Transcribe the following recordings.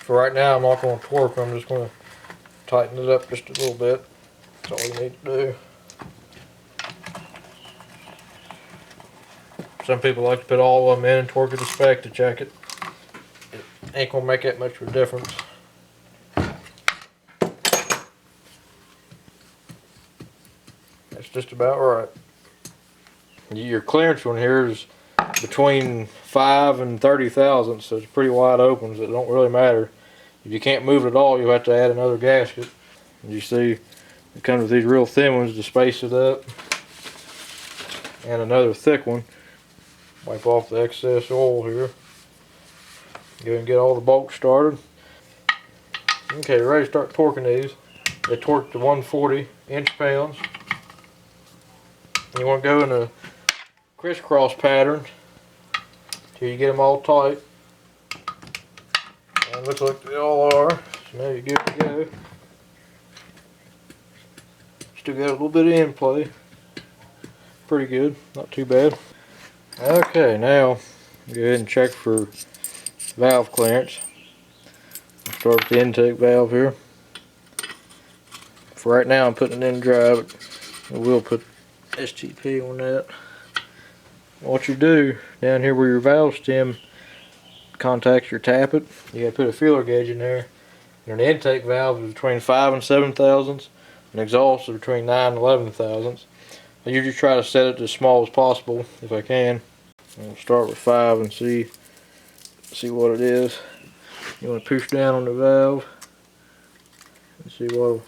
For right now, I'm not going to torque. I'm just going to tighten it up just a little bit. That's all you need to do. Some people like to put all of them in and torque it to spec to check it. It ain't going to make that much of a difference. That's just about right. Your clearance on here is between 5 and 30 thousandths, so it's pretty wide open, so it don't really matter. If you can't move it at all, you'll have to add another gasket. And you see, it comes with these real thin ones to space it up, and another thick one. Wipe off the excess oil here. Go and get all the bolts started. Okay, ready to start torquing these. They torque to 140 inch-pounds. You want to go in a crisscross pattern till you get them all tight. And it looks like they all are. So now you're good to go. Still got a little bit of end play. Pretty good, not too bad. Okay, now go ahead and check for valve clearance. Start with the intake valve here. For right now, I'm putting it in dry, but I will put STP on that. What you do down here where your valve stem contacts your tappet, you gotta put a feeler gauge in there. And an intake valve is between 5 and 7 thousandths, and exhaust is between 9 and 11 thousandths. I usually try to set it as small as possible if I can. I'll start with 5 and see what it is. You want to push down on the valve and see what.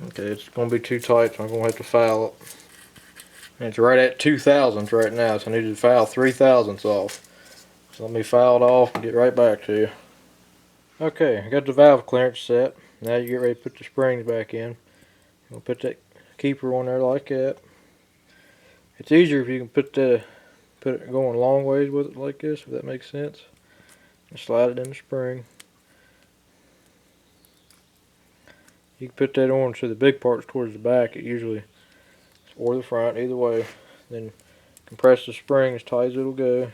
Okay, it's going to be too tight, so I'm going to have to file it. And it's right at 2 thousandths right now, so I need to file 3 thousandths off. So let me file it off and get right back to you. Okay, I got the valve clearance set. Now you get ready to put the springs back in. You'll put that keeper on there like that. It's easier if you can put it going long ways with it like this, if that makes sense. And slide it in the spring. You can put that on so the big part's towards the back, or the front, either way. Then compress the spring as tight as it'll go.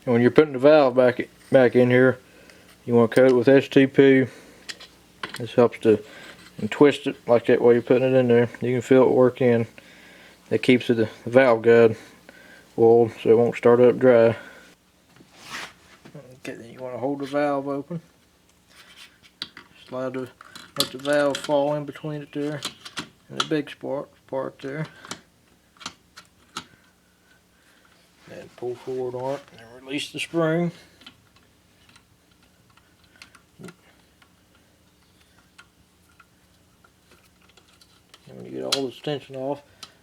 And when you're putting the valve back in here, you want to coat it with STP. This helps to twist it like that while you're putting it in there. You can feel it work in. That keeps the valve guide oiled so it won't start up dry. Okay, then you want to hold the valve open. Let the valve fall in between it there and the big part there. And pull forward on it and release the spring. And when you get all the tension off,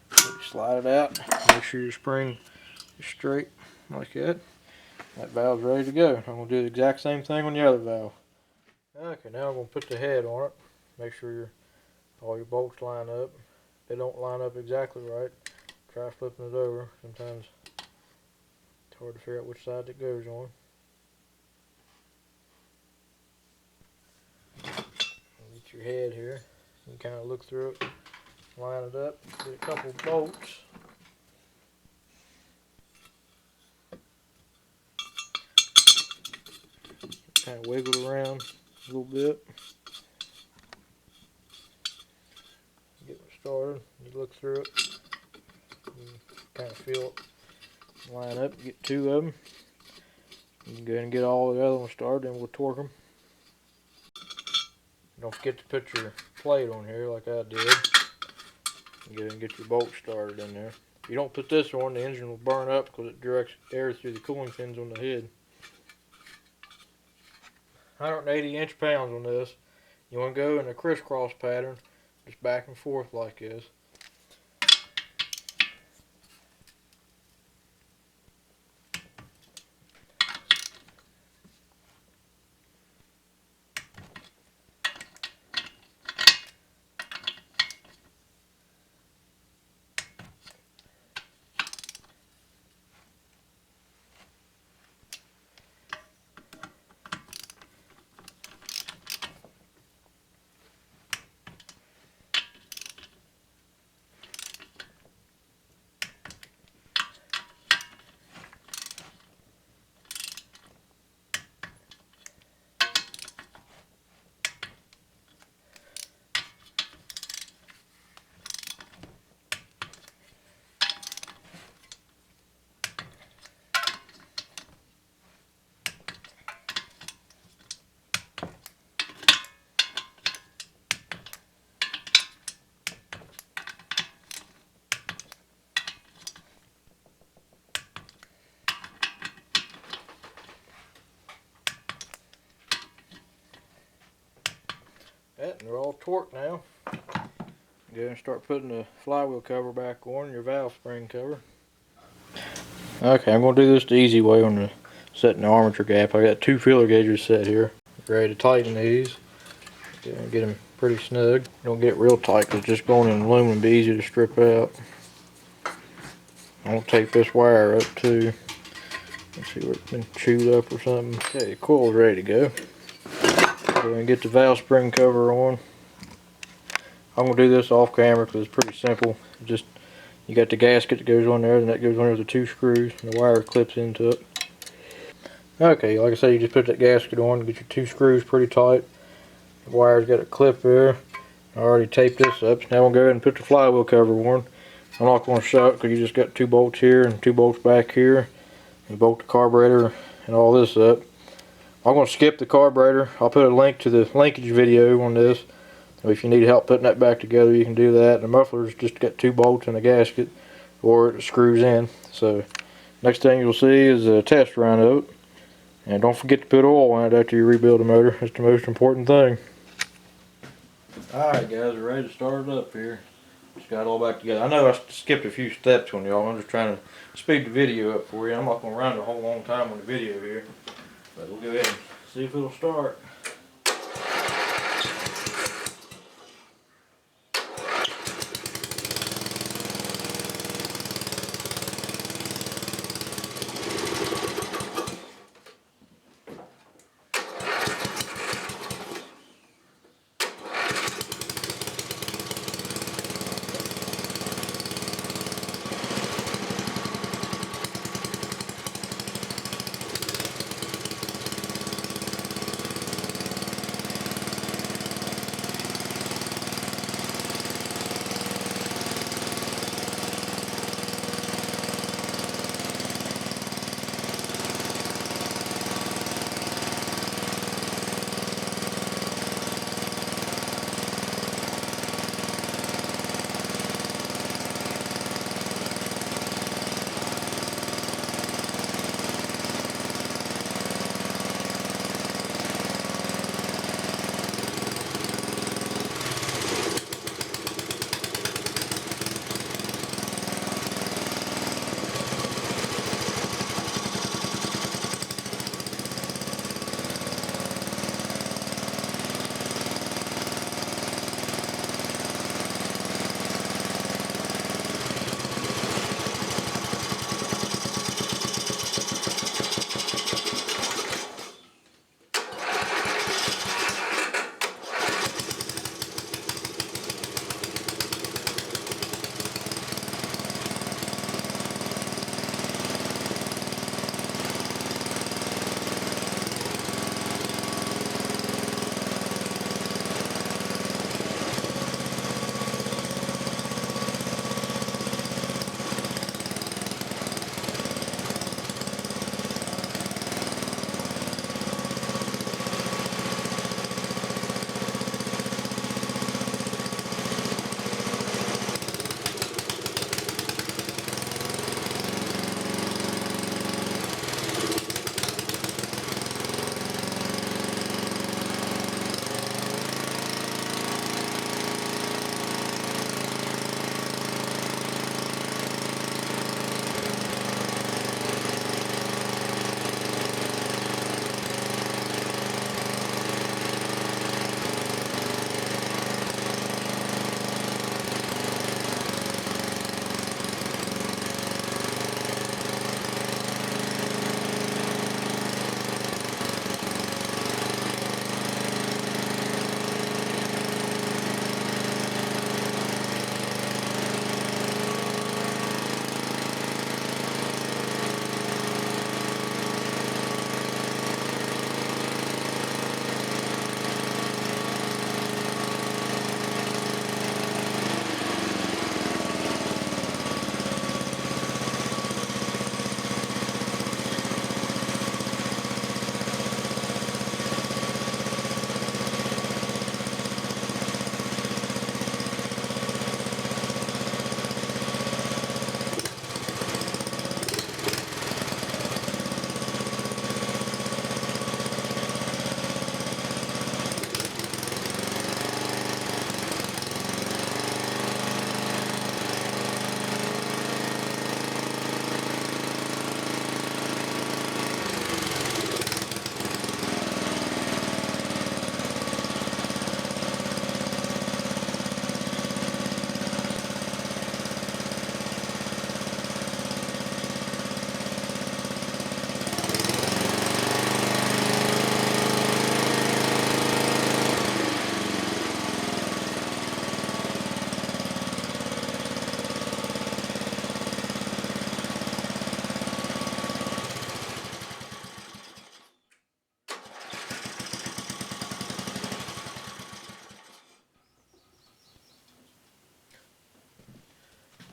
you slide it out. Make sure your spring is straight like that. That valve's ready to go. I'm going to do the exact same thing on the other valve. Okay, now I'm going to put the head on it. Make sure all your bolts line up. If they don't line up exactly right, try flipping it over. Sometimes it's hard to figure out which side it goes on. Get your head here. You can kind of look through it, line it up, get a couple of bolts. Kind of wiggle it around a little bit. Get it started. You look through it. You kind of feel it line up. Get 2 of them. You can go ahead and get all the other ones started, and we'll torque them. Don't forget to put your plate on here like I did. You go ahead and get your bolt started in there. If you don't put this on, the engine will burn up because it directs air through the cooling fins on the head. 180 inch-pounds on this. You want to go in a crisscross pattern, just back and forth like this. That, and they're all torqued now. Go ahead and start putting the flywheel cover back on, your valve spring cover. Okay, I'm going to do this the easy way on the setting the armature gap. I got 2 feeler gauges set here. Ready to tighten these. Get them pretty snug. Don't get it real tight because just going in aluminum be easy to strip out. I'm going to tape this wire up too. Let's see where it's been chewed up or something. Okay, the coil's ready to go. Go ahead and get the valve spring cover on. I'm going to do this off camera because it's pretty simple. Just you got the gasket that goes on there, and that goes on there with the 2 screws, and the wire clips into it. Okay, like I said, you just put that gasket on, get your 2 screws pretty tight. The wire's got a clip there. I already taped this up, so now we'll go ahead and put the flywheel cover on. I'm not going to show it because you just got 2 bolts here and 2 bolts back here. You bolt the carburetor and all this up. I'm going to skip the carburetor. I'll put a link to the linkage video on this. If you need help putting that back together, you can do that. The muffler's just got 2 bolts and a gasket, or it screws in. So next thing you'll see is a test run of it. And don't forget to put oil in it after you rebuild the motor. That's the most important thing. Alright guys, we're ready to start it up here. Just got it all back together. I know I skipped a few steps on y'all. I'm just trying to speed the video up for you. I'm not going to run a whole long time on the video here. But we'll go ahead and see if it'll start.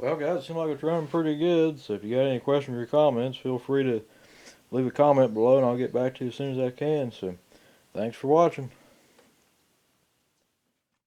Well, guys, it seems like it's running pretty good. So if you got any questions or comments, feel free to leave a comment below, and I'll get back to you as soon as I can. So thanks for watching.